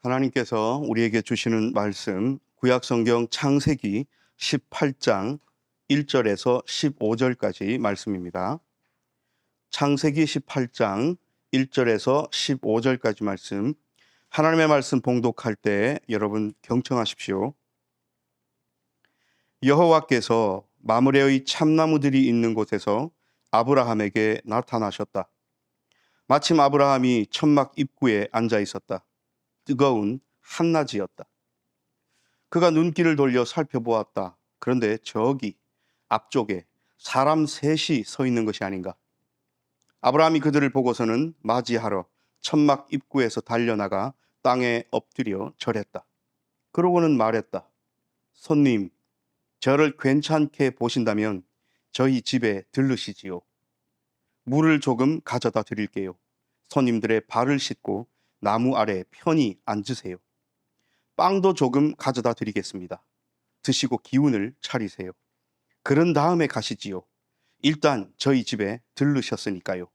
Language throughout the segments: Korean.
하나님께서 우리에게 주시는 말씀, 구약성경 창세기 18장 1절에서 15절까지 말씀입니다. 창세기 18장 1절에서 15절까지 말씀, 하나님의 말씀 봉독할 때 여러분 경청하십시오. 여호와께서 마므레의 참나무들이 있는 곳에서 아브라함에게 나타나셨다. 마침 아브라함이 천막 입구에 앉아 있었다. 뜨거운 한낮이었다. 그가 눈길을 돌려 살펴보았다. 그런데 저기 앞쪽에 사람 셋이 서 있는 것이 아닌가. 아브라함이 그들을 보고서는 맞이하러 천막 입구에서 달려나가 땅에 엎드려 절했다. 그러고는 말했다. 손님, 저를 괜찮게 보신다면 저희 집에 들르시지요. 물을 조금 가져다 드릴게요. 손님들의 발을 씻고 나무 아래 편히 앉으세요. 빵도 조금 가져다 드리겠습니다. 드시고 기운을 차리세요. 그런 다음에 가시지요. 일단 저희 집에 들르셨으니까요.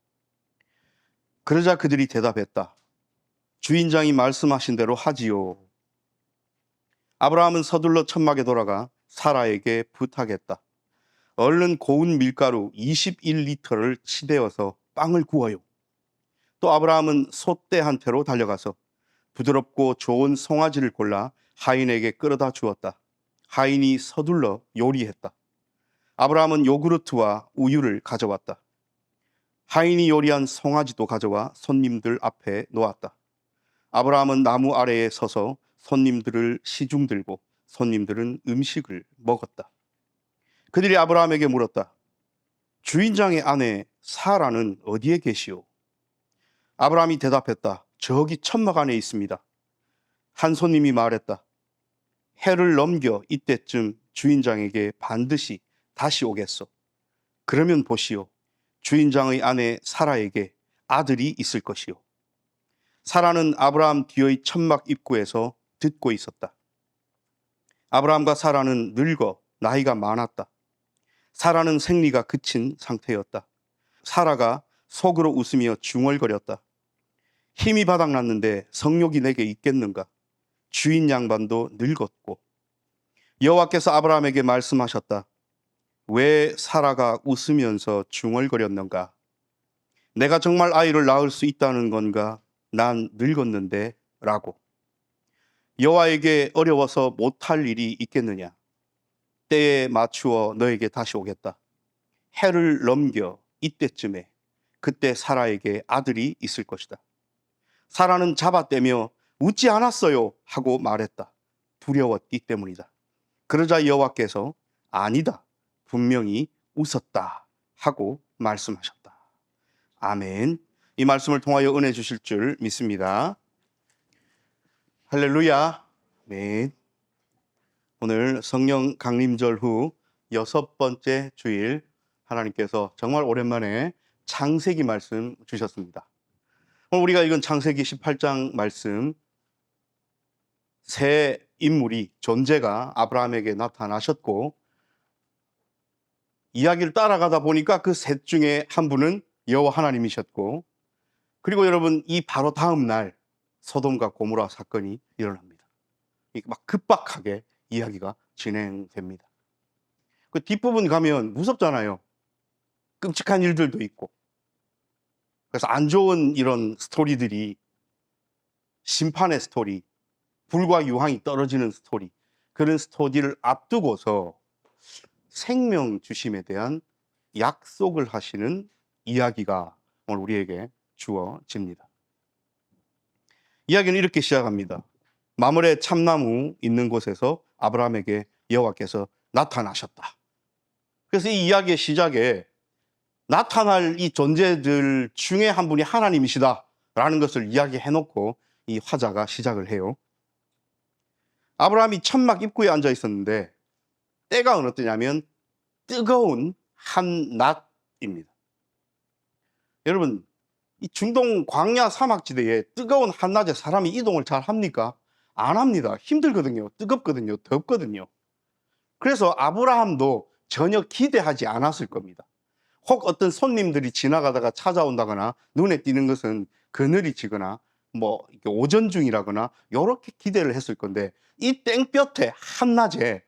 그러자 그들이 대답했다. 주인장이 말씀하신 대로 하지요. 아브라함은 서둘러 천막에 돌아가 사라에게 부탁했다. 얼른 고운 밀가루 21리터를 치대어서 빵을 구워요. 또 아브라함은 소떼 한 태로 달려가서 부드럽고 좋은 송아지를 골라 하인에게 끌어다 주었다. 하인이 서둘러 요리했다. 아브라함은 요구르트와 우유를 가져왔다. 하인이 요리한 송아지도 가져와 손님들 앞에 놓았다. 아브라함은 나무 아래에 서서 손님들을 시중들고 손님들은 음식을 먹었다. 그들이 아브라함에게 물었다. 주인장의 아내 사라는 어디에 계시오? 아브라함이 대답했다. 저기 천막 안에 있습니다. 한 손님이 말했다. 해를 넘겨 이때쯤 주인장에게 반드시 다시 오겠소. 그러면 보시오. 주인장의 아내 사라에게 아들이 있을 것이오. 사라는 아브라함 뒤의 천막 입구에서 듣고 있었다. 아브라함과 사라는 늙어 나이가 많았다. 사라는 생리가 그친 상태였다. 사라가 속으로 웃으며 중얼거렸다. 힘이 바닥났는데 성욕이 내게 있겠는가? 주인 양반도 늙었고. 여호와께서 아브라함에게 말씀하셨다. 왜 사라가 웃으면서 중얼거렸는가? 내가 정말 아이를 낳을 수 있다는 건가? 난 늙었는데 라고. 여호와에게 어려워서 못할 일이 있겠느냐? 때에 맞추어 너에게 다시 오겠다. 해를 넘겨 이때쯤에 그때 사라에게 아들이 있을 것이다. 사라는 잡아떼며 웃지 않았어요 하고 말했다. 두려웠기 때문이다. 그러자 여호와께서 아니다. 분명히 웃었다 하고 말씀하셨다. 아멘. 이 말씀을 통하여 은혜 주실 줄 믿습니다. 할렐루야. 네. 오늘 성령 강림절 후 6번째 주일 하나님께서 정말 오랜만에 창세기 말씀 주셨습니다. 오늘 우리가 읽은 창세기 18장 말씀, 새 인물이 존재가 아브라함에게 나타나셨고 이야기를 따라가다 보니까 그 셋 중에 한 분은 여호와 하나님이셨고, 그리고 여러분 이 바로 다음 날 소돔과 고모라 사건이 일어납니다. 막 급박하게 이야기가 진행됩니다. 그 뒷부분 가면 무섭잖아요. 끔찍한 일들도 있고. 그래서 안 좋은 이런 스토리들이, 심판의 스토리, 불과 유황이 떨어지는 스토리, 그런 스토리를 앞두고서 생명 주심에 대한 약속을 하시는 이야기가 오늘 우리에게 주어집니다. 이야기는 이렇게 시작합니다. 마므레 참나무 있는 곳에서 아브라함에게 여호와께서 나타나셨다. 그래서 이 이야기의 시작에 나타날 이 존재들 중에 한 분이 하나님이시다 라는 것을 이야기해놓고 이 화자가 시작을 해요. 아브라함이 천막 입구에 앉아 있었는데 때가 어느 때냐면 뜨거운 한낮입니다. 여러분, 이 중동 광야 사막지대에 뜨거운 한낮에 사람이 이동을 잘 합니까? 안 합니다. 힘들거든요. 뜨겁거든요. 덥거든요. 그래서 아브라함도 전혀 기대하지 않았을 겁니다. 혹 어떤 손님들이 지나가다가 찾아온다거나 눈에 띄는 것은 그늘이 지거나 뭐 이렇게 오전 중이라거나 요렇게 기대를 했을 건데, 이 땡볕에 한낮에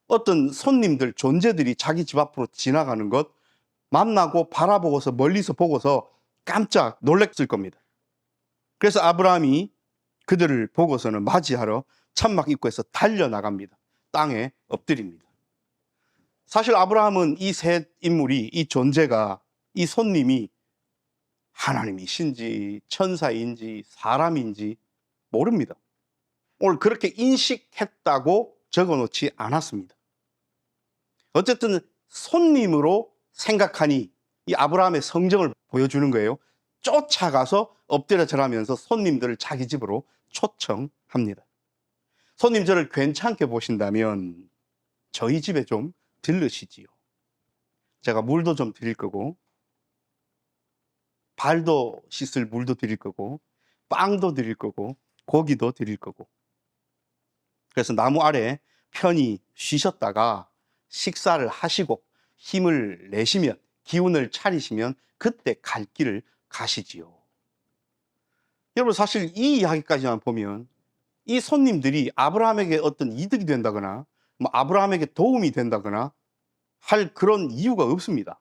어떤 손님들, 존재들이 자기 집 앞으로 지나가는 것 만나고 바라보고서 멀리서 보고서 깜짝 놀랐을 겁니다. 그래서 아브라함이 그들을 보고서는 맞이하러 천막 입구에서 달려나갑니다. 땅에 엎드립니다. 사실 아브라함은 이 세 인물이, 이 존재가, 이 손님이 하나님이신지 천사인지 사람인지 모릅니다. 오늘 그렇게 인식했다고 적어놓지 않았습니다. 어쨌든 손님으로 생각하니 이 아브라함의 성정을 보여주는 거예요. 쫓아가서 엎드려 절하면서 손님들을 자기 집으로 초청합니다. 손님, 저를 괜찮게 보신다면 저희 집에 좀 들르시지요. 제가 물도 좀 드릴 거고, 발도 씻을 물도 드릴 거고, 빵도 드릴 거고, 고기도 드릴 거고. 그래서 나무 아래 편히 쉬셨다가 식사를 하시고 힘을 내시면, 기운을 차리시면 그때 갈 길을 가시지요. 여러분, 사실 이 이야기까지만 보면 이 손님들이 아브라함에게 어떤 이득이 된다거나 뭐 아브라함에게 도움이 된다거나 할 그런 이유가 없습니다.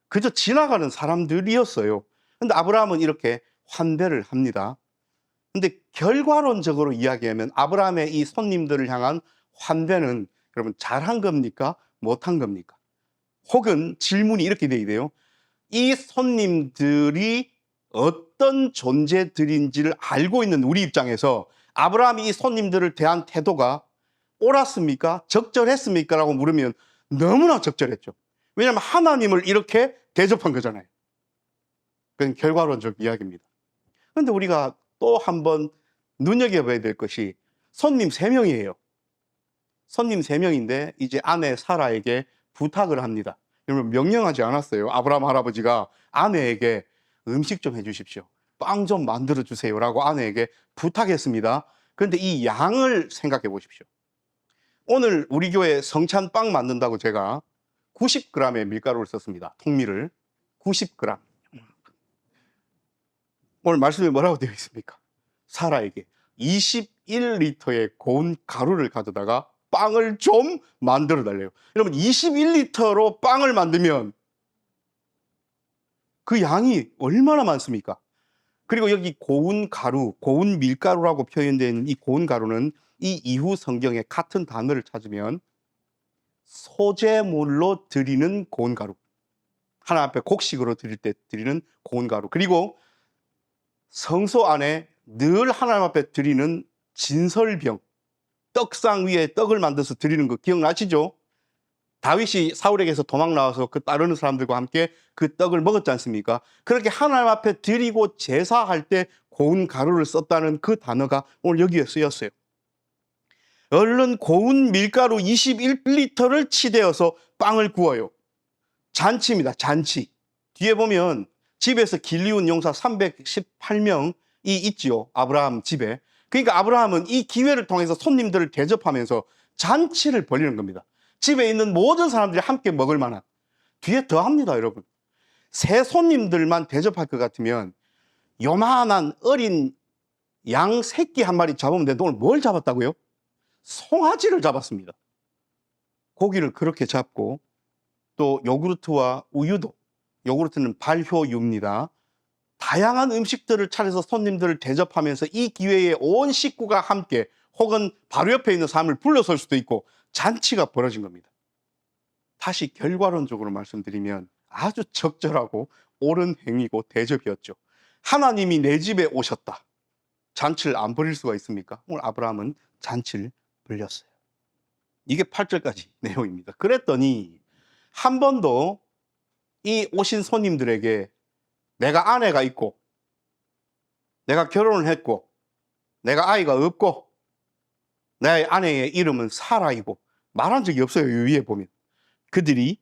그저 지나가는 사람들이었어요. 근데 아브라함은 이렇게 환대를 합니다. 근데 결과론적으로 이야기하면 아브라함의 이 손님들을 향한 환대는 여러분 잘한 겁니까? 못한 겁니까? 혹은 질문이 이렇게 돼야 돼요. 이 손님들이 어떤 존재들인지를 알고 있는 우리 입장에서 아브라함이 이 손님들을 대한 태도가 옳았습니까? 적절했습니까? 라고 물으면 너무나 적절했죠. 왜냐하면 하나님을 이렇게 대접한 거잖아요. 그건 결과론적 이야기입니다. 그런데 우리가 또 한 번 눈여겨봐야 될 것이 손님 3명이에요. 손님 3명인데 이제 아내 사라에게 부탁을 합니다. 여러분, 명령하지 않았어요. 아브라함 할아버지가 아내에게 음식 좀 해주십시오. 빵 좀 만들어 주세요. 라고 아내에게 부탁했습니다. 그런데 이 양을 생각해 보십시오. 오늘 우리 교회 성찬빵 만든다고 제가 90g의 밀가루를 썼습니다. 통밀을 90g. 오늘 말씀에 뭐라고 되어 있습니까? 사라에게 21리터의 고운 가루를 가져다가 빵을 좀 만들어 달래요. 여러분, 21리터로 빵을 만들면 그 양이 얼마나 많습니까? 그리고 여기 고운 가루, 고운 밀가루라고 표현된 이 고운 가루는 이 이후 성경에 같은 단어를 찾으면 소제물로 드리는 고운 가루, 하나님 앞에 곡식으로 드릴 때 드리는 고운 가루, 그리고 성소 안에 늘 하나님 앞에 드리는 진설병, 떡상 위에 떡을 만들어서 드리는 거 기억나시죠? 다윗이 사울에게서 도망 나와서 그 따르는 사람들과 함께 그 떡을 먹었지 않습니까? 그렇게 하나님 앞에 드리고 제사할 때 고운 가루를 썼다는 그 단어가 오늘 여기에 쓰였어요. 얼른 고운 밀가루 21리터를 치대어서 빵을 구워요. 잔치입니다. 잔치. 뒤에 보면 집에서 길리운 용사 318명이 있지요. 아브라함 집에. 그러니까 아브라함은 이 기회를 통해서 손님들을 대접하면서 잔치를 벌이는 겁니다. 집에 있는 모든 사람들이 함께 먹을 만한. 뒤에 더 합니다, 여러분. 새 손님들만 대접할 것 같으면 요만한 어린 양 새끼 한 마리 잡으면 되는데 오늘 뭘 잡았다고요? 송아지를 잡았습니다. 고기를 그렇게 잡고 또 요구르트와 우유도, 요구르트는 발효유입니다. 다양한 음식들을 차려서 손님들을 대접하면서 이 기회에 온 식구가 함께 혹은 바로 옆에 있는 사람을 불러설 수도 있고 잔치가 벌어진 겁니다. 다시 결과론적으로 말씀드리면 아주 적절하고 옳은 행위고 대접이었죠. 하나님이 내 집에 오셨다. 잔치를 안 벌일 수가 있습니까? 오늘 아브라함은 잔치를 벌렸어요. 이게 8절까지 내용입니다. 그랬더니 한 번도 이 오신 손님들에게 내가 아내가 있고 내가 결혼을 했고 내가 아이가 없고 내 아내의 이름은 사라이고 말한 적이 없어요. 위에 보면 그들이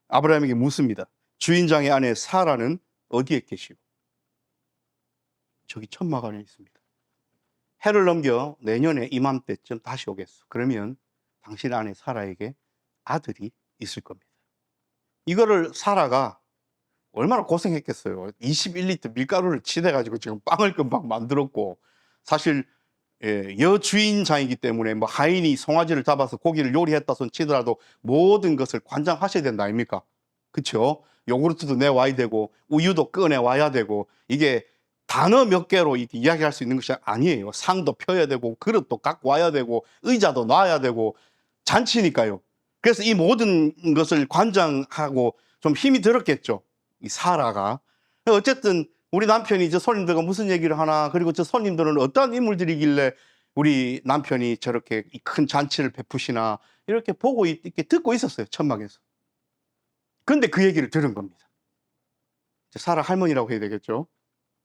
아브라함에게 묻습니다. 주인장의 아내 사라는 어디에 계시고? 저기 천막 안에 있습니다. 해를 넘겨 내년에 이맘때쯤 다시 오겠어. 그러면 당신 아내 사라에게 아들이 있을 겁니다. 이거를 사라가 얼마나 고생했겠어요. 21리터 밀가루를 치대가지고 지금 빵을 금방 만들었고, 사실 여주인장이기 때문에 뭐 하인이 송아지를 잡아서 고기를 요리했다 손 치더라도 모든 것을 관장하셔야 된다 아닙니까? 그렇죠? 요구르트도 내와야 되고 우유도 꺼내와야 되고, 이게 단어 몇 개로 이렇게 이야기할 수 있는 것이 아니에요. 상도 펴야 되고 그릇도 갖고 와야 되고 의자도 놔야 되고 잔치니까요. 그래서 이 모든 것을 관장하고 좀 힘이 들었겠죠, 이 사라가. 어쨌든 우리 남편이 저 손님들과 무슨 얘기를 하나, 그리고 저 손님들은 어떠한 인물들이길래 우리 남편이 저렇게 이 큰 잔치를 베푸시나, 이렇게 보고 이렇게 듣고 있었어요, 천막에서. 근데 그 얘기를 들은 겁니다. 사라 할머니라고 해야 되겠죠.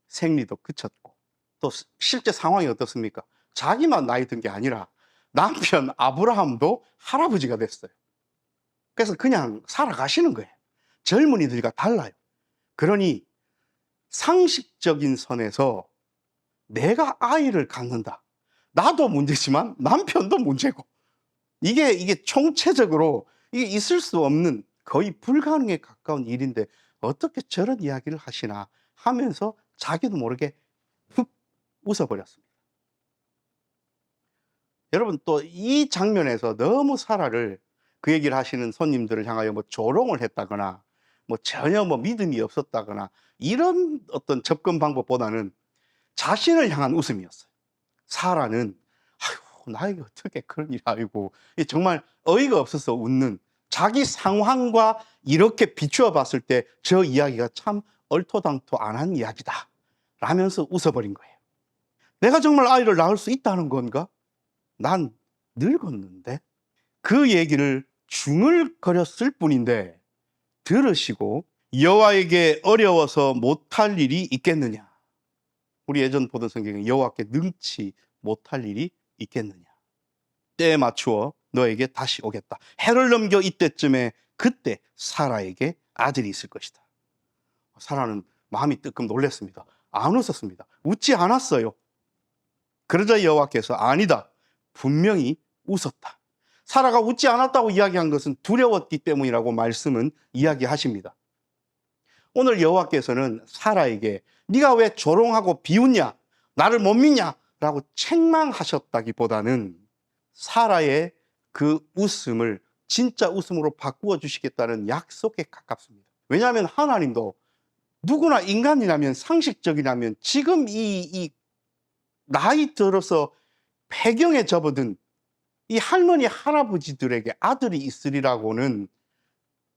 생리도 그쳤고, 또 실제 상황이 어떻습니까? 자기만 나이 든 게 아니라 남편 아브라함도 할아버지가 됐어요. 그래서 그냥 살아가시는 거예요. 젊은이들과 달라요. 그러니 상식적인 선에서 내가 아이를 갖는다, 나도 문제지만 남편도 문제고, 이게 총체적으로 이게 있을 수 없는, 거의 불가능에 가까운 일인데 어떻게 저런 이야기를 하시나 하면서 자기도 모르게 훅 웃어버렸습니다. 여러분, 또 이 장면에서 너무 사라를, 그 얘기를 하시는 손님들을 향하여 뭐 조롱을 했다거나 뭐 전혀 뭐 믿음이 없었다거나 이런 어떤 접근 방법보다는 자신을 향한 웃음이었어요. 사라는 아이고, 나에게 어떻게 그런 일이, 아이고, 정말 어이가 없어서 웃는, 자기 상황과 이렇게 비추어 봤을 때 저 이야기가 참 얼토당토 안 한 이야기다 라면서 웃어버린 거예요. 내가 정말 아이를 낳을 수 있다는 건가? 난 늙었는데? 그 얘기를 중얼거렸을 뿐인데 들으시고 여호와에게 어려워서 못할 일이 있겠느냐? 우리 예전 보던 성경에 여호와께 능치 못할 일이 있겠느냐? 때에 맞추어 너에게 다시 오겠다. 해를 넘겨 이때쯤에 그때 사라에게 아들이 있을 것이다. 사라는 마음이 뜨끔 놀랐습니다. 안 웃었습니다. 웃지 않았어요. 그러자 여호와께서 아니다, 분명히 웃었다. 사라가 웃지 않았다고 이야기한 것은 두려웠기 때문이라고 말씀은 이야기하십니다. 오늘 여호와께서는 사라에게 네가 왜 조롱하고 비웃냐, 나를 못 믿냐 라고 책망하셨다기보다는 사라의 그 웃음을 진짜 웃음으로 바꾸어 주시겠다는 약속에 가깝습니다. 왜냐하면 하나님도 누구나 인간이라면, 상식적이라면 지금 이 나이 들어서 폐경에 접어든 이 할머니 할아버지들에게 아들이 있으리라고는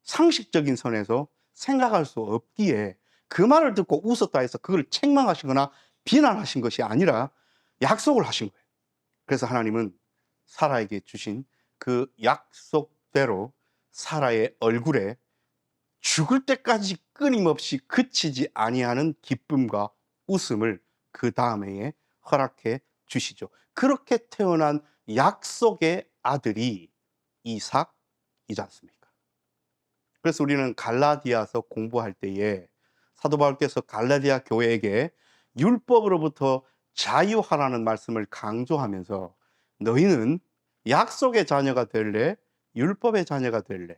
상식적인 선에서 생각할 수 없기에 그 말을 듣고 웃었다 해서 그걸 책망하시거나 비난하신 것이 아니라 약속을 하신 거예요. 그래서 하나님은 사라에게 주신 그 약속대로 사라의 얼굴에 죽을 때까지 끊임없이 그치지 아니하는 기쁨과 웃음을 그 다음에 허락해 주시죠. 그렇게 태어난 약속의 아들이 이삭이지 않습니까? 그래서 우리는 갈라디아서 공부할 때에 사도 바울께서 갈라디아 교회에게 율법으로부터 자유하라는 말씀을 강조하면서 너희는 약속의 자녀가 될래, 율법의 자녀가 될래?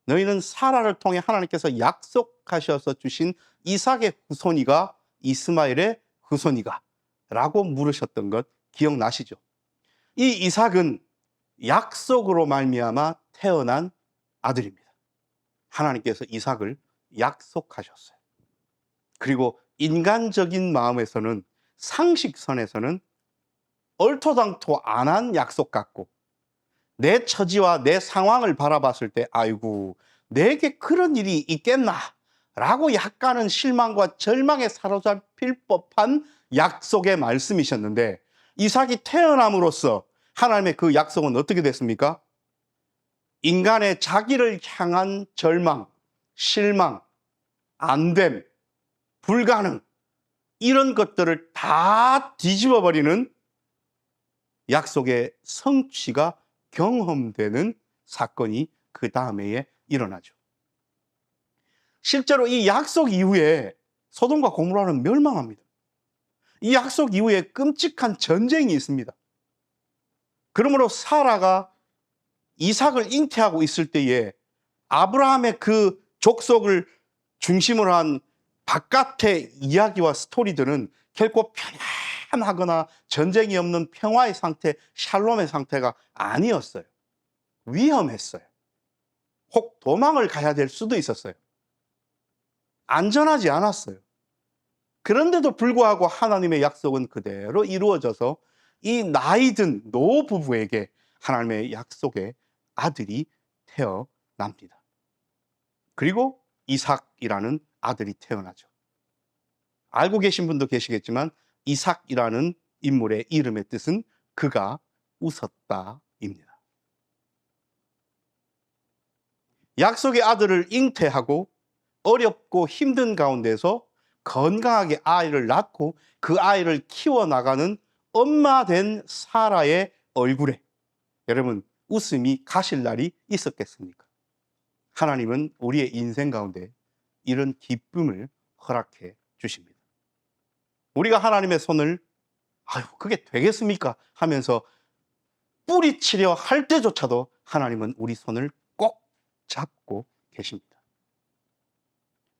너희는 사라를 통해 하나님께서 약속하셔서 주신 이삭의 후손이가 이스마엘의 후손이가? 라고 물으셨던 것 기억나시죠? 이 이삭은 약속으로 말미암아 태어난 아들입니다. 하나님께서 이삭을 약속하셨어요. 그리고 인간적인 마음에서는, 상식선에서는 얼토당토 안 한 약속 같고, 내 처지와 내 상황을 바라봤을 때 아이고, 내게 그런 일이 있겠나 라고 약간은 실망과 절망에 사로잡힐 법한 약속의 말씀이셨는데, 이삭이 태어남으로써 하나님의 그 약속은 어떻게 됐습니까? 인간의 자기를 향한 절망, 실망, 안됨, 불가능, 이런 것들을 다 뒤집어버리는 약속의 성취가 경험되는 사건이 그 다음에 일어나죠. 실제로 이 약속 이후에 소돔과 고모라는 멸망합니다. 이 약속 이후에 끔찍한 전쟁이 있습니다. 그러므로 사라가 이삭을 잉태하고 있을 때에 아브라함의 그 족속을 중심으로 한 바깥의 이야기와 스토리들은 결코 편안하거나 전쟁이 없는 평화의 상태, 샬롬의 상태가 아니었어요. 위험했어요. 혹 도망을 가야 될 수도 있었어요. 안전하지 않았어요. 그런데도 불구하고 하나님의 약속은 그대로 이루어져서 이 나이든 노부부에게 하나님의 약속의 아들이 태어납니다. 그리고 이삭이라는 아들이 태어나죠. 알고 계신 분도 계시겠지만 이삭이라는 인물의 이름의 뜻은 그가 웃었다입니다. 약속의 아들을 잉태하고 어렵고 힘든 가운데서 건강하게 아이를 낳고 그 아이를 키워나가는 엄마 된 사라의 얼굴에 여러분 웃음이 가실 날이 있었겠습니까? 하나님은 우리의 인생 가운데 이런 기쁨을 허락해 주십니다. 우리가 하나님의 손을 아유 그게 되겠습니까? 하면서 뿌리치려 할 때조차도 하나님은 우리 손을 꼭 잡고 계십니다.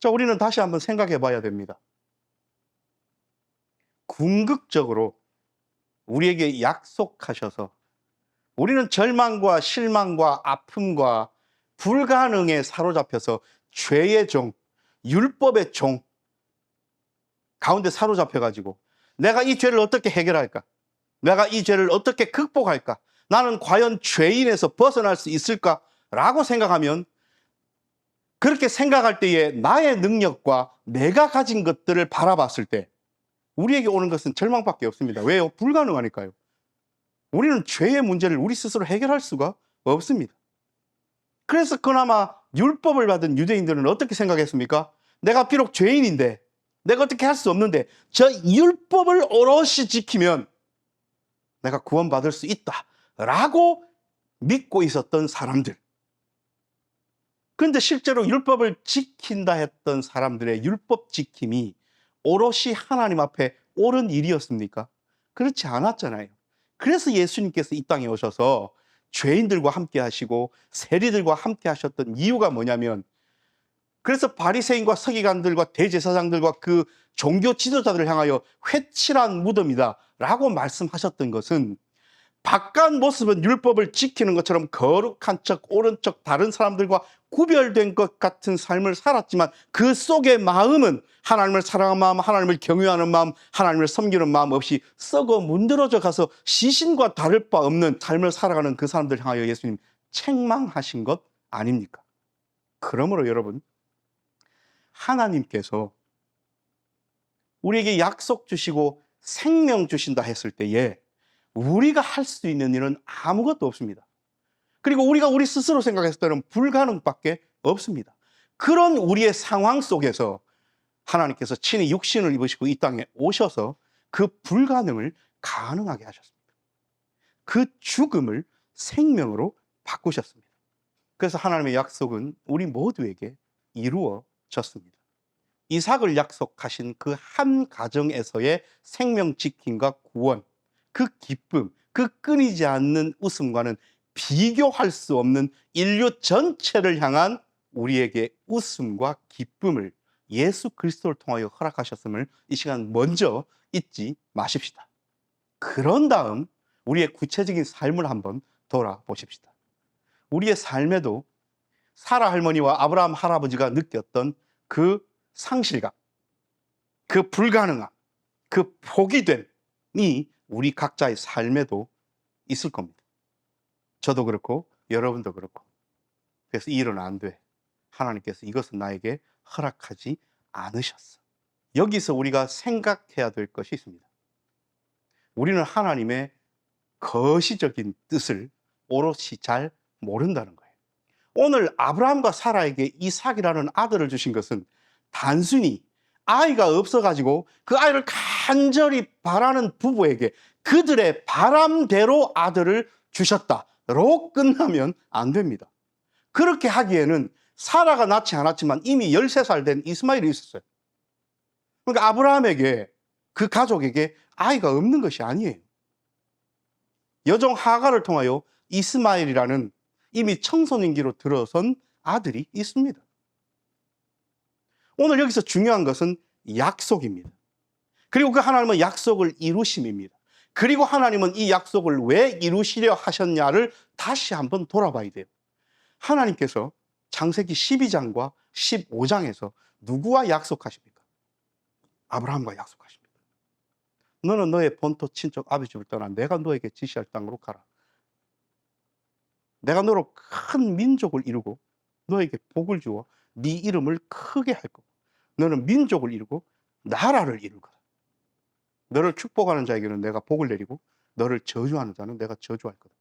자, 우리는 다시 한번 생각해 봐야 됩니다. 궁극적으로 우리에게 약속하셔서 우리는 절망과 실망과 아픔과 불가능에 사로잡혀서 죄의 종, 율법의 종 가운데 사로잡혀가지고 내가 이 죄를 어떻게 해결할까? 내가 이 죄를 어떻게 극복할까? 나는 과연 죄인에서 벗어날 수 있을까? 라고 생각하면 그렇게 생각할 때에 나의 능력과 내가 가진 것들을 바라봤을 때 우리에게 오는 것은 절망밖에 없습니다. 왜요? 불가능하니까요. 우리는 죄의 문제를 우리 스스로 해결할 수가 없습니다. 그래서 그나마 율법을 받은 유대인들은 어떻게 생각했습니까? 내가 비록 죄인인데 내가 어떻게 할 수 없는데 저 율법을 오롯이 지키면 내가 구원받을 수 있다라고 믿고 있었던 사람들. 그런데 실제로 율법을 지킨다 했던 사람들의 율법 지킴이 오롯이 하나님 앞에 옳은 일이었습니까? 그렇지 않았잖아요. 그래서 예수님께서 이 땅에 오셔서 죄인들과 함께 하시고 세리들과 함께 하셨던 이유가 뭐냐면 그래서 바리새인과 서기관들과 대제사장들과 그 종교 지도자들을 향하여 회칠한 무덤이다 라고 말씀하셨던 것은 바깥 모습은 율법을 지키는 것처럼 거룩한 척, 옳은 척, 다른 사람들과 구별된 것 같은 삶을 살았지만 그 속의 마음은 하나님을 사랑하는 마음, 하나님을 경외하는 마음, 하나님을 섬기는 마음 없이 썩어 문드러져 가서 시신과 다를 바 없는 삶을 살아가는 그 사람들 향하여 예수님 책망하신 것 아닙니까? 그러므로 여러분, 하나님께서 우리에게 약속 주시고 생명 주신다 했을 때에 우리가 할 수 있는 일은 아무것도 없습니다. 그리고 우리가 우리 스스로 생각했을 때는 불가능밖에 없습니다. 그런 우리의 상황 속에서 하나님께서 친히 육신을 입으시고 이 땅에 오셔서 그 불가능을 가능하게 하셨습니다. 그 죽음을 생명으로 바꾸셨습니다. 그래서 하나님의 약속은 우리 모두에게 이루어졌습니다. 이삭을 약속하신 그 한 가정에서의 생명 지킴과 구원, 그 기쁨, 그 끊이지 않는 웃음과는 비교할 수 없는 인류 전체를 향한 우리에게 웃음과 기쁨을 예수 그리스도를 통하여 허락하셨음을 이 시간 먼저 잊지 마십시다. 그런 다음 우리의 구체적인 삶을 한번 돌아보십시다. 우리의 삶에도 사라 할머니와 아브라함 할아버지가 느꼈던 그 상실감, 그 불가능함, 그 포기됨이 우리 각자의 삶에도 있을 겁니다. 저도 그렇고 여러분도 그렇고. 그래서 이 일은 안 돼. 하나님께서 이것은 나에게 허락하지 않으셨어. 여기서 우리가 생각해야 될 것이 있습니다. 우리는 하나님의 거시적인 뜻을 오롯이 잘 모른다는 거예요. 오늘 아브라함과 사라에게 이삭이라는 아들을 주신 것은 단순히 아이가 없어가지고 그 아이를 간절히 바라는 부부에게 그들의 바람대로 아들을 주셨다로 끝나면 안 됩니다. 그렇게 하기에는 사라가 낳지 않았지만 이미 13살 된 이스마엘이 있었어요. 그러니까 아브라함에게 그 가족에게 아이가 없는 것이 아니에요. 여종 하가를 통하여 이스마엘이라는 이미 청소년기로 들어선 아들이 있습니다. 오늘 여기서 중요한 것은 약속입니다. 그리고 그 하나님은 약속을 이루심입니다. 그리고 하나님은 이 약속을 왜 이루시려 하셨냐를 다시 한번 돌아봐야 돼요. 하나님께서 창세기 12장과 15장에서 누구와 약속하십니까? 아브라함과 약속하십니다. 너는 너의 본토 친척 아비 집을 떠나 내가 너에게 지시할 땅으로 가라. 내가 너로 큰 민족을 이루고 너에게 복을 주어 네 이름을 크게 할 거고 너는 민족을 이루고 나라를 이룰 거다. 너를 축복하는 자에게는 내가 복을 내리고 너를 저주하는 자는 내가 저주할 거다.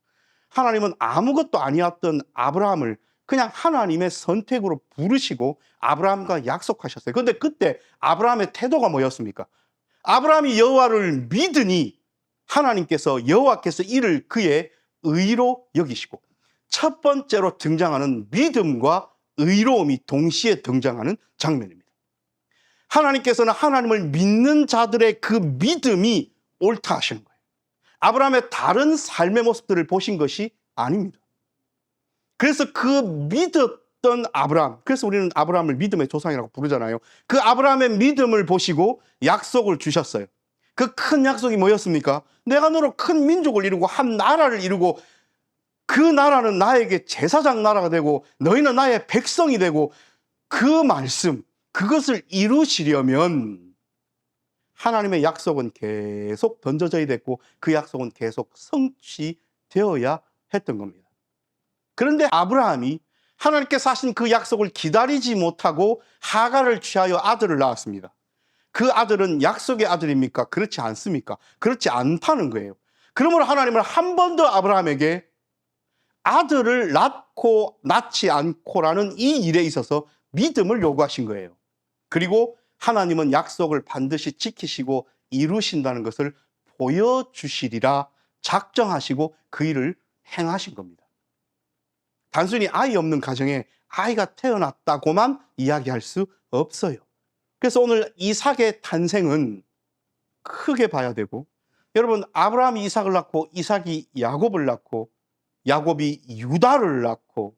하나님은 아무것도 아니었던 아브라함을 그냥 하나님의 선택으로 부르시고 아브라함과 약속하셨어요. 그런데 그때 아브라함의 태도가 뭐였습니까? 아브라함이 여호와를 믿으니 하나님께서 여호와께서 이를 그의 의로 여기시고 첫 번째로 등장하는 믿음과 의로움이 동시에 등장하는 장면입니다. 하나님께서는 하나님을 믿는 자들의 그 믿음이 옳다 하시는 거예요. 아브라함의 다른 삶의 모습들을 보신 것이 아닙니다. 그래서 그 믿었던 아브라함, 그래서 우리는 아브라함을 믿음의 조상이라고 부르잖아요. 그 아브라함의 믿음을 보시고 약속을 주셨어요. 그 큰 약속이 뭐였습니까? 내가 너로 큰 민족을 이루고 한 나라를 이루고 그 나라는 나에게 제사장 나라가 되고 너희는 나의 백성이 되고 그 말씀, 그것을 이루시려면 하나님의 약속은 계속 던져져야 됐고 그 약속은 계속 성취되어야 했던 겁니다. 그런데 아브라함이 하나님께서 하신 그 약속을 기다리지 못하고 하갈을 취하여 아들을 낳았습니다. 그 아들은 약속의 아들입니까? 그렇지 않습니까? 그렇지 않다는 거예요. 그러므로 하나님은 한 번 더 아브라함에게 아들을 낳지 않고라는 이 일에 있어서 믿음을 요구하신 거예요. 그리고 하나님은 약속을 반드시 지키시고 이루신다는 것을 보여주시리라 작정하시고 그 일을 행하신 겁니다. 단순히 아이 없는 가정에 아이가 태어났다고만 이야기할 수 없어요. 그래서 오늘 이삭의 탄생은 크게 봐야 되고, 여러분 아브라함이 이삭을 낳고 이삭이 야곱을 낳고 야곱이 유다를 낳고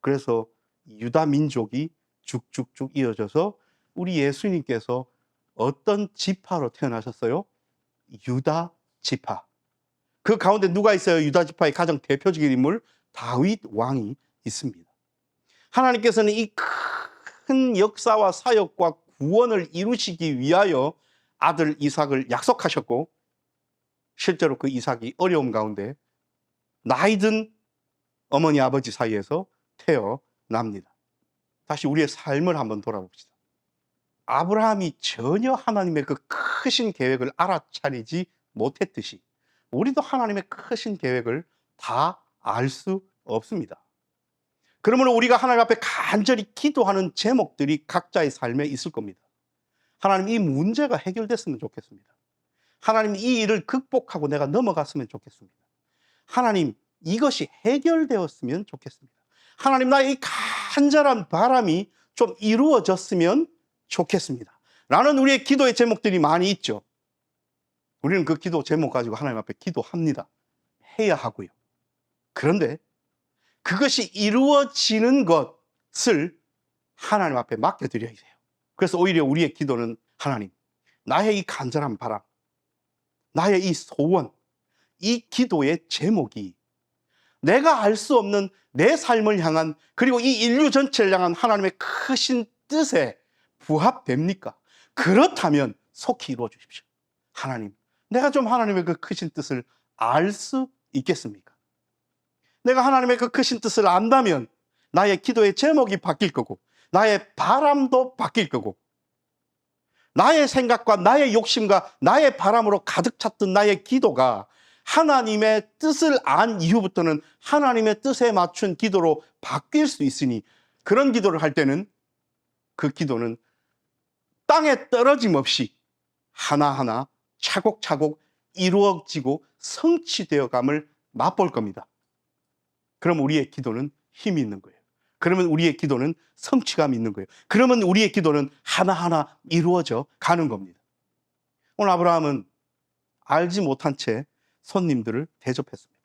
그래서 유다 민족이 쭉쭉쭉 이어져서 우리 예수님께서 어떤 지파로 태어나셨어요? 유다 지파. 그 가운데 누가 있어요? 유다 지파의 가장 대표적인 인물 다윗 왕이 있습니다. 하나님께서는 이 큰 역사와 사역과 구원을 이루시기 위하여 아들 이삭을 약속하셨고 실제로 그 이삭이 어려움 가운데 나이든 어머니 아버지 사이에서 태어납니다. 다시 우리의 삶을 한번 돌아봅시다. 아브라함이 전혀 하나님의 그 크신 계획을 알아차리지 못했듯이 우리도 하나님의 크신 계획을 다 알 수 없습니다. 그러므로 우리가 하나님 앞에 간절히 기도하는 제목들이 각자의 삶에 있을 겁니다. 하나님, 이 문제가 해결됐으면 좋겠습니다. 하나님, 이 일을 극복하고 내가 넘어갔으면 좋겠습니다. 하나님, 이것이 해결되었으면 좋겠습니다. 하나님, 나의 이 간절한 바람이 좀 이루어졌으면 좋겠습니다. 라는 우리의 기도의 제목들이 많이 있죠. 우리는 그 기도 제목 가지고 하나님 앞에 기도합니다. 해야 하고요. 그런데 그것이 이루어지는 것을 하나님 앞에 맡겨드려야 돼요. 그래서 오히려 우리의 기도는 하나님, 나의 이 간절한 바람, 나의 이 소원, 이 기도의 제목이 내가 알 수 없는 내 삶을 향한 그리고 이 인류 전체를 향한 하나님의 크신 뜻에 부합됩니까? 그렇다면 속히 이루어 주십시오. 하나님, 내가 좀 하나님의 그 크신 뜻을 알 수 있겠습니까? 내가 하나님의 그 크신 뜻을 안다면 나의 기도의 제목이 바뀔 거고 나의 바람도 바뀔 거고 나의 생각과 나의 욕심과 나의 바람으로 가득 찼던 나의 기도가 하나님의 뜻을 안 이후부터는 하나님의 뜻에 맞춘 기도로 바뀔 수 있으니 그런 기도를 할 때는 그 기도는 땅에 떨어짐 없이 하나하나 차곡차곡 이루어지고 성취되어 감을 맛볼 겁니다. 그럼 우리의 기도는 힘이 있는 거예요. 그러면 우리의 기도는 성취감이 있는 거예요. 그러면 우리의 기도는 하나하나 이루어져 가는 겁니다. 오늘 아브라함은 알지 못한 채 손님들을 대접했습니다.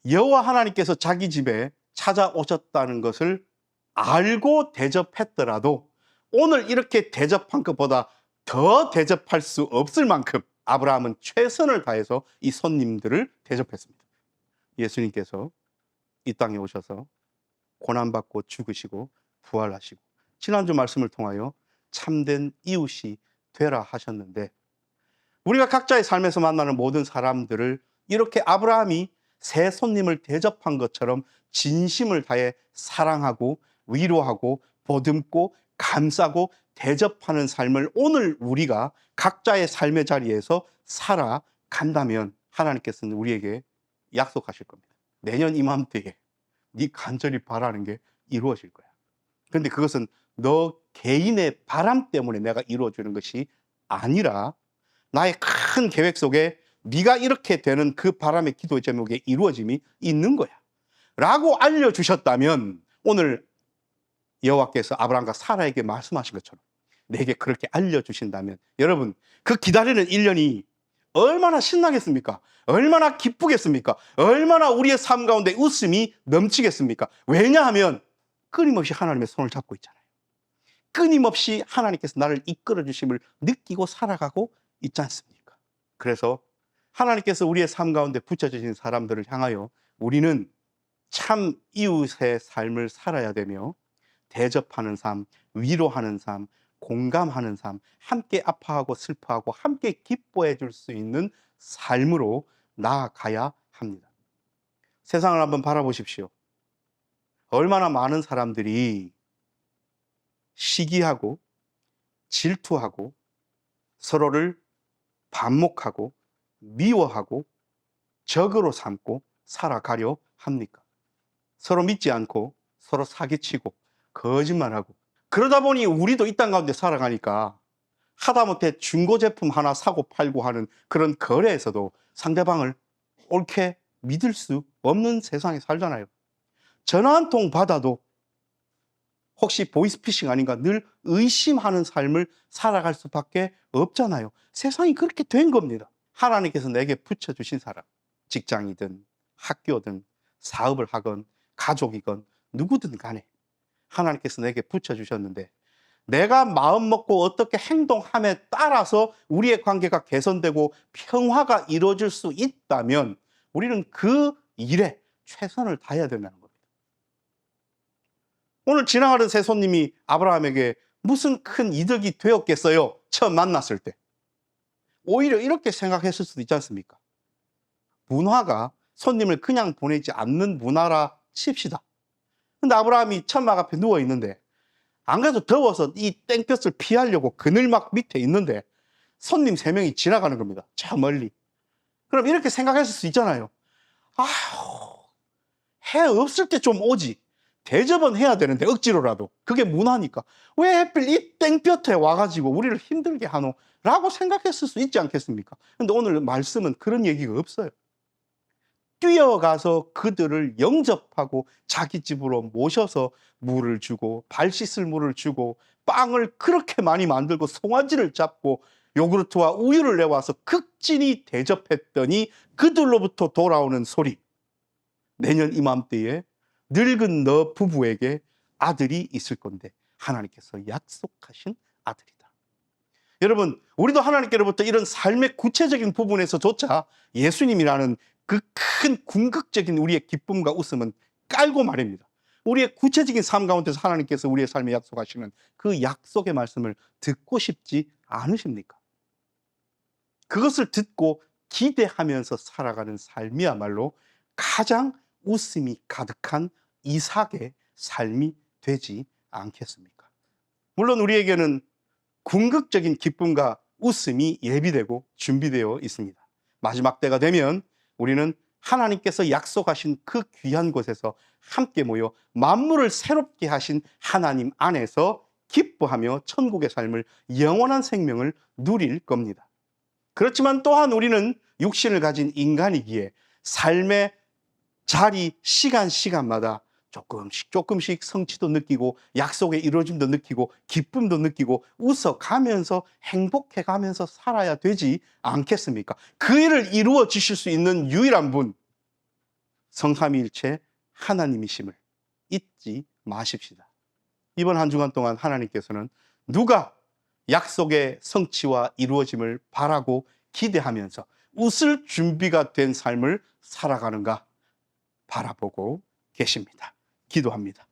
여호와 하나님께서 자기 집에 찾아오셨다는 것을 알고 대접했더라도 오늘 이렇게 대접한 것보다 더 대접할 수 없을 만큼 아브라함은 최선을 다해서 이 손님들을 대접했습니다. 예수님께서 이 땅에 오셔서 고난받고 죽으시고 부활하시고 지난주 말씀을 통하여 참된 이웃이 되라 하셨는데, 우리가 각자의 삶에서 만나는 모든 사람들을 이렇게 아브라함이 새 손님을 대접한 것처럼 진심을 다해 사랑하고 위로하고 보듬고 감싸고 대접하는 삶을 오늘 우리가 각자의 삶의 자리에서 살아간다면 하나님께서는 우리에게 약속하실 겁니다. 내년 이맘때에 네 간절히 바라는 게 이루어질 거야. 그런데 그것은 너 개인의 바람 때문에 내가 이루어주는 것이 아니라 나의 큰 계획 속에 네가 이렇게 되는 그 바람의 기도의 제목에 이루어짐이 있는 거야 라고 알려주셨다면, 오늘 여호와께서 아브라함과 사라에게 말씀하신 것처럼 내게 그렇게 알려주신다면, 여러분 그 기다리는 1년이 얼마나 신나겠습니까? 얼마나 기쁘겠습니까? 얼마나 우리의 삶 가운데 웃음이 넘치겠습니까? 왜냐하면 끊임없이 하나님의 손을 잡고 있잖아요. 끊임없이 하나님께서 나를 이끌어 주심을 느끼고 살아가고 있지 않습니까? 그래서 하나님께서 우리의 삶 가운데 붙여주신 사람들을 향하여 우리는 참 이웃의 삶을 살아야 되며, 대접하는 삶, 위로하는 삶, 공감하는 삶, 함께 아파하고 슬퍼하고 함께 기뻐해 줄 수 있는 삶으로 나아가야 합니다. 세상을 한번 바라보십시오. 얼마나 많은 사람들이 시기하고 질투하고 서로를 반목하고 미워하고 적으로 삼고 살아가려 합니까? 서로 믿지 않고 서로 사기치고 거짓말하고, 그러다 보니 우리도 이 땅 가운데 살아가니까 하다못해 중고 제품 하나 사고 팔고 하는 그런 거래에서도 상대방을 옳게 믿을 수 없는 세상에 살잖아요. 전화 한 통 받아도 혹시 보이스피싱 아닌가 늘 의심하는 삶을 살아갈 수밖에 없잖아요. 세상이 그렇게 된 겁니다. 하나님께서 내게 붙여주신 사람, 직장이든 학교든 사업을 하건 가족이건 누구든 간에 하나님께서 내게 붙여주셨는데, 내가 마음 먹고 어떻게 행동함에 따라서 우리의 관계가 개선되고 평화가 이루어질 수 있다면 우리는 그 일에 최선을 다해야 된다는 겁니다. 오늘 지나가는 새 손님이 아브라함에게 무슨 큰 이득이 되었겠어요? 처음 만났을 때. 오히려 이렇게 생각했을 수도 있지 않습니까? 문화가 손님을 그냥 보내지 않는 문화라 칩시다. 근데 아브라함이 천막 앞에 누워 있는데, 안 그래도 더워서 이 땡볕을 피하려고 그늘막 밑에 있는데 손님 3명이 지나가는 겁니다. 저 멀리. 그럼 이렇게 생각했을 수 있잖아요. 아휴, 해 없을 때 좀 오지. 대접은 해야 되는데 억지로라도. 그게 문화니까. 왜 하필 이 땡볕에 와가지고 우리를 힘들게 하노? 라고 생각했을 수 있지 않겠습니까? 근데 오늘 말씀은 그런 얘기가 없어요. 뛰어가서 그들을 영접하고 자기 집으로 모셔서 물을 주고 발 씻을 물을 주고 빵을 그렇게 많이 만들고 송아지를 잡고 요구르트와 우유를 내와서 극진히 대접했더니 그들로부터 돌아오는 소리, 내년 이맘때에 늙은 너 부부에게 아들이 있을 건데 하나님께서 약속하신 아들이다. 여러분, 우리도 하나님께로부터 이런 삶의 구체적인 부분에서조차 예수님이라는 그 큰 궁극적인 우리의 기쁨과 웃음은 깔고 말입니다. 우리의 구체적인 삶 가운데서 하나님께서 우리의 삶에 약속하시는 그 약속의 말씀을 듣고 싶지 않으십니까? 그것을 듣고 기대하면서 살아가는 삶이야말로 가장 웃음이 가득한 이삭의 삶이 되지 않겠습니까? 물론 우리에게는 궁극적인 기쁨과 웃음이 예비되고 준비되어 있습니다. 마지막 때가 되면 우리는 하나님께서 약속하신 그 귀한 곳에서 함께 모여 만물을 새롭게 하신 하나님 안에서 기뻐하며 천국의 삶을, 영원한 생명을 누릴 겁니다. 그렇지만 또한 우리는 육신을 가진 인간이기에 삶의 자리, 시간마다 조금씩 성취도 느끼고 약속의 이루어짐도 느끼고 기쁨도 느끼고 웃어가면서 행복해가면서 살아야 되지 않겠습니까? 그 일을 이루어 주실 수 있는 유일한 분, 성삼위일체 하나님이심을 잊지 마십시다. 이번 한 주간 동안 하나님께서는 누가 약속의 성취와 이루어짐을 바라고 기대하면서 웃을 준비가 된 삶을 살아가는가 바라보고 계십니다. 기도합니다.